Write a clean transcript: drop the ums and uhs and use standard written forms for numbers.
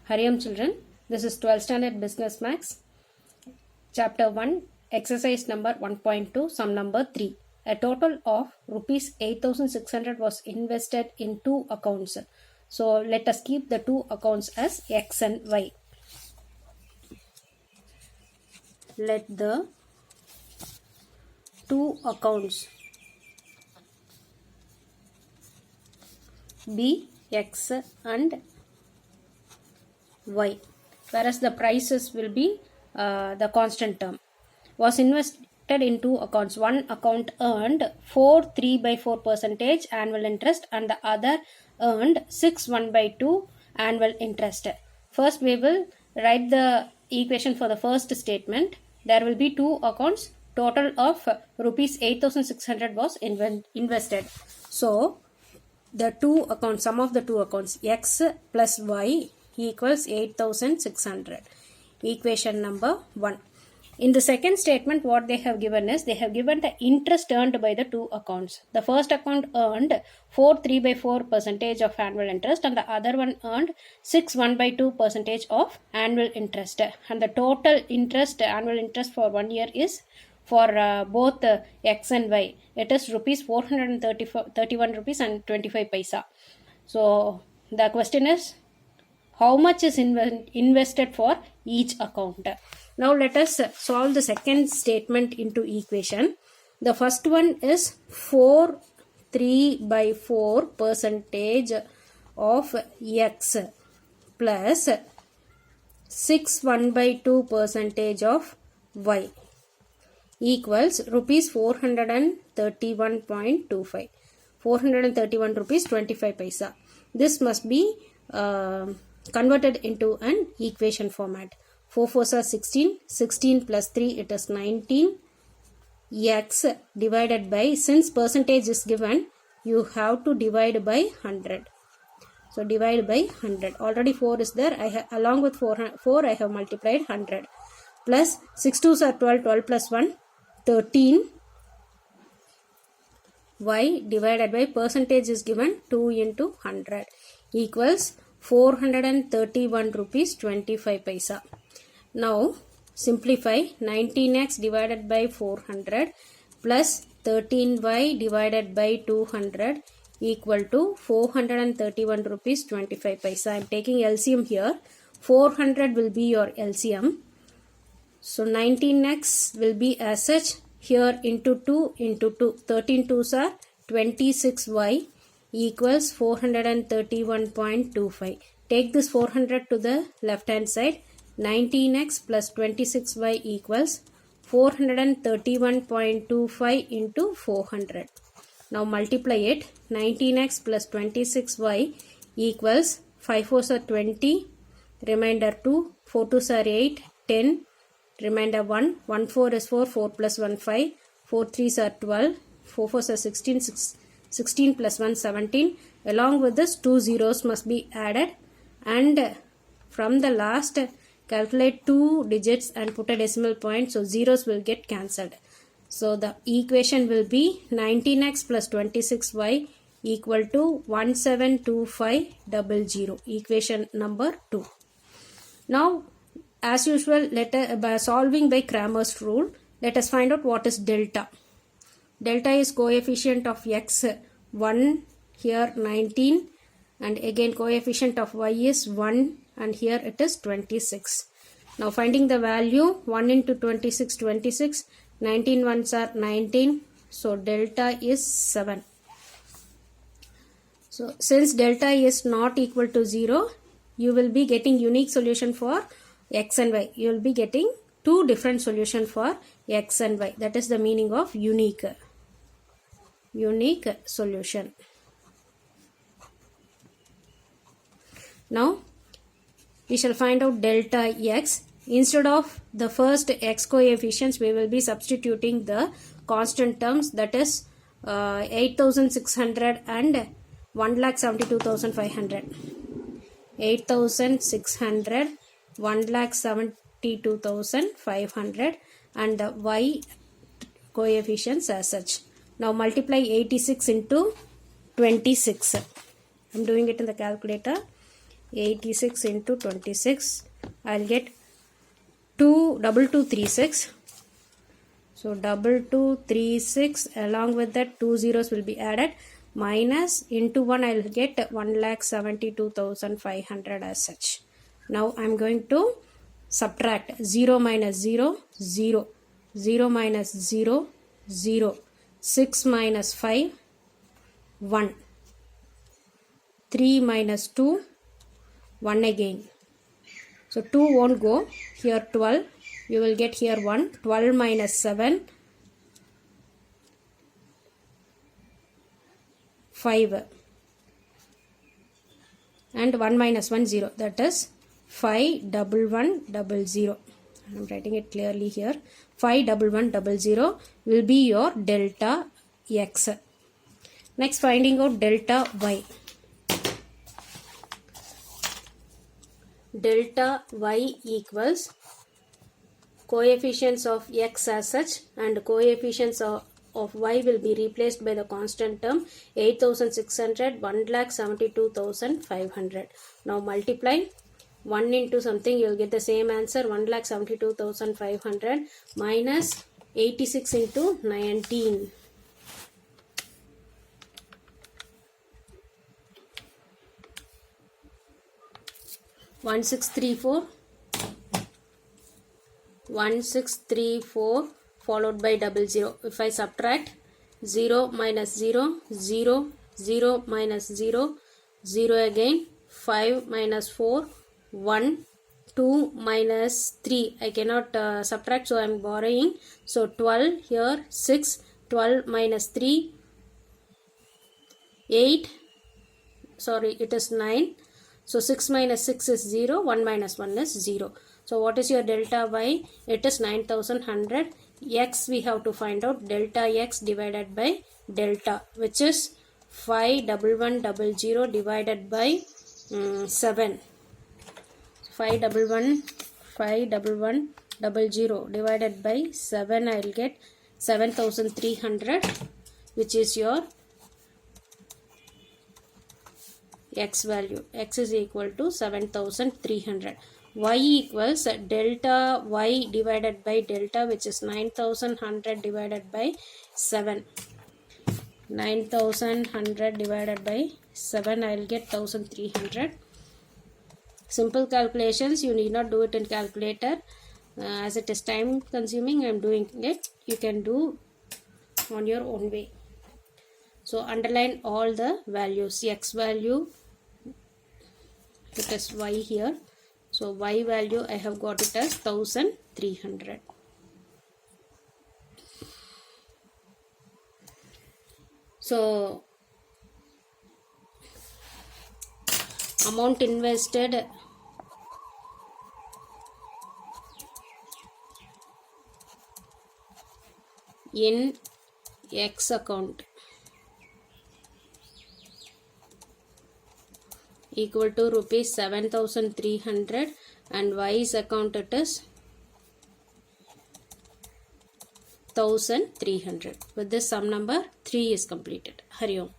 Hariam children, this is 12th standard business max, chapter 1, exercise number 1.2, sum number 3. A total of rupees 8,600 was invested in two accounts. So let us keep the two accounts as X and Y. Let the two accounts be X and Y, whereas the prices will be the constant term. Was invested in two accounts. One account earned 4.3/4 percentage annual interest and the other earned 6.1/2 annual interest. First we will write the equation for the first statement. There will be two accounts. Total of rupees 8,600 was invested. So the two accounts, sum of the two accounts, X plus Y equals 8,600. Equation number 1. In the second statement, what they have given is, they have given the interest earned by the two accounts. The first account earned 4.3/4 percentage of annual interest and the other one earned 6.1/2 percentage of annual interest. And the total interest, annual interest for 1 year is for both X and Y. It is rupees 431 rupees and 25 paisa. So the question is, how much is invested for each account? Now let us solve the second statement into equation. The first one is 4.3/4 percentage of X plus 6.1/2 percentage of Y equals rupees 431.25. 431 rupees 25 paisa. This must be converted into an equation format. 4 4s are 16. 16 plus 3 it is 19. X divided by, since percentage is given, you have to divide by 100. So divide by 100. Already 4 is there. Along with 4 I have multiplied 100. Plus 6 2s are 12. 12 plus 1 13. Y divided by percentage is given 2 into 100 equals 431 rupees 25 paisa. Now simplify. 19x divided by 400 plus 13y divided by 200 equal to 431 rupees 25 paisa. I am taking LCM here. 400 will be your LCM. So 19x will be as such. Here into 2 into 2. 13 2s are 26y equals 431.25. Take this 400 to the left hand side. 19x plus 26y equals 431.25 into 400. Now multiply it. 19x plus 26y equals 5 4s are 20. Remainder 2. 4 2s are 8. 10. Remainder 1. 1 4 is 4. 4 plus 1 5. 4 3s are 12. 4 4s are 16. 16 plus 1 17. Along with this, 2 zeros must be added, and from the last calculate 2 digits and put a decimal point, so zeros will get cancelled. So the equation will be 19x plus 26y equal to 172500. Equation number 2. Now as usual, by solving by Cramer's rule, let us find out what is delta. Delta is coefficient of X 1, here 19, and again coefficient of Y is 1, and here it is 26. Now finding the value, 1 into 26 26, 19 ones are 19, so delta is 7. So since delta is not equal to 0, you will be getting unique solution for X and Y. You will be getting two different solutions for X and Y. That is the meaning of unique solution. Now we shall find out delta X. Instead of the first X coefficients, we will be substituting the constant terms, that is 8,600 and 1,72,500. 8,600, 1,72,500, and the Y coefficients as such. Now multiply 86 into 26. I am doing it in the calculator. 86 into 26. I'll get 2236. So 2236 along with that 2 zeros will be added, minus into 1 I'll get 1,72,500 as such. Now I'm going to subtract 0 minus 0, 0, 0 minus 0, 0, 6 minus 5, 1, 3 minus 2, 1 again. So 2 won't go, here 12, you will get here 1, 12 minus 7, 5, and 1 minus 1, 0, that is 51100. I am writing it clearly here. 51100 will be your delta x. Next, finding out delta y. Delta y equals coefficients of x as such, and coefficients of y will be replaced by the constant term 8600, 1,72,500. Now multiply 1 into something, you will get the same answer, 1,72,500 minus 86 into 19. 1634 followed by 00. If I subtract 0 minus 0, 0, 0 minus 0, 0 again, 5 minus 4, 1, 2 minus 3. I cannot subtract, so I am borrowing. So 12 here, 6, 12 minus 3, 8, sorry, it is 9. So 6 minus 6 is 0, 1 minus 1 is 0. So what is your delta y? It is 9100. X we have to find out, delta x divided by delta, which is 51100 divided by 7. 51100 divided by 7, I will get 7300, which is your x value. X is equal to 7300. Y equals delta y divided by delta, which is 9100 divided by 7. 9100 divided by 7, I will get 1300. Simple calculations, you need not do it in calculator. As it is time consuming, I am doing it. You can do on your own way. So underline all the values. X value, it is y here. So y value I have got it as 1300. So amount invested in X account equal to rupees 7300, and Y's account it is 1300. With this, sum number 3 is completed. Hari Om.